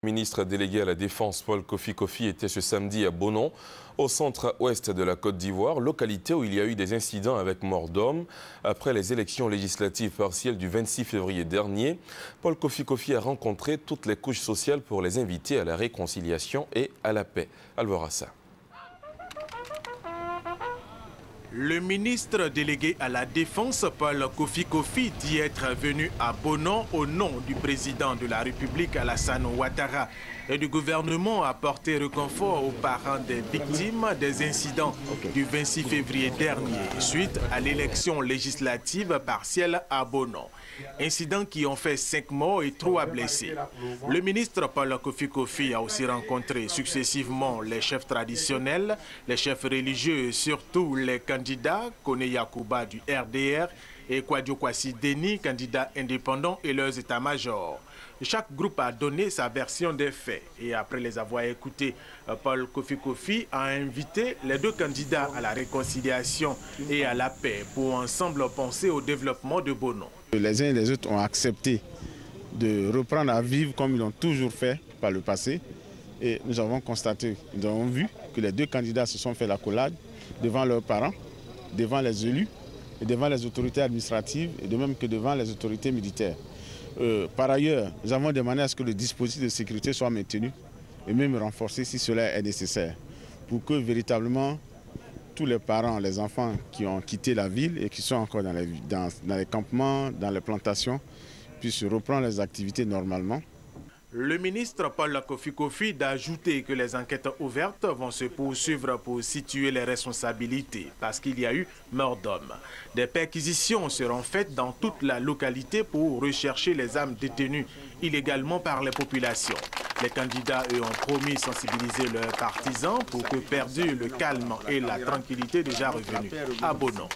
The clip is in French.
Le ministre délégué à la Défense, Paul Kofi Kofi, était ce samedi à Bonon, au centre-ouest de la Côte d'Ivoire, localité où il y a eu des incidents avec mort d'homme. Après les élections législatives partielles du 26 février dernier, Paul Kofi Kofi a rencontré toutes les couches sociales pour les inviter à la réconciliation et à la paix. Alvorassa. Le ministre délégué à la Défense, Paul Kofi Kofi, dit être venu à Bonon au nom du président de la République, Alassane Ouattara, et du gouvernement apporter réconfort aux parents des victimes des incidents du 26 février dernier, suite à l'élection législative partielle à Bonon. Incidents qui ont fait 5 morts et 3 blessés. Le ministre Paul Kofi Kofi a aussi rencontré successivement les chefs traditionnels, les chefs religieux et surtout les candidats, Kone Yakuba du RDR et Kwadjo Kwasi Deni, candidat indépendant, et leurs états-majors. Chaque groupe a donné sa version des faits et après les avoir écoutés, Paul Kofi Kofi a invité les deux candidats à la réconciliation et à la paix pour ensemble penser au développement de Bonon. Les uns et les autres ont accepté de reprendre à vivre comme ils l'ont toujours fait par le passé et nous avons constaté, nous avons vu que les deux candidats se sont fait l'accolade devant leurs parents, devant les élus et devant les autorités administratives et de même que devant les autorités militaires. Par ailleurs, nous avons demandé à ce que le dispositif de sécurité soit maintenu et même renforcé si cela est nécessaire pour que véritablement tous les parents, les enfants qui ont quitté la ville et qui sont encore dans les campements, dans les plantations, puissent reprendre les activités normalement. Le ministre Paul Kofi Kofi d'ajouter que les enquêtes ouvertes vont se poursuivre pour situer les responsabilités parce qu'il y a eu mort d'homme. Des perquisitions seront faites dans toute la localité pour rechercher les âmes détenues illégalement par les populations. Les candidats eux ont promis sensibiliser leurs partisans pour que perdure le calme et la tranquillité déjà revenus à Bonon.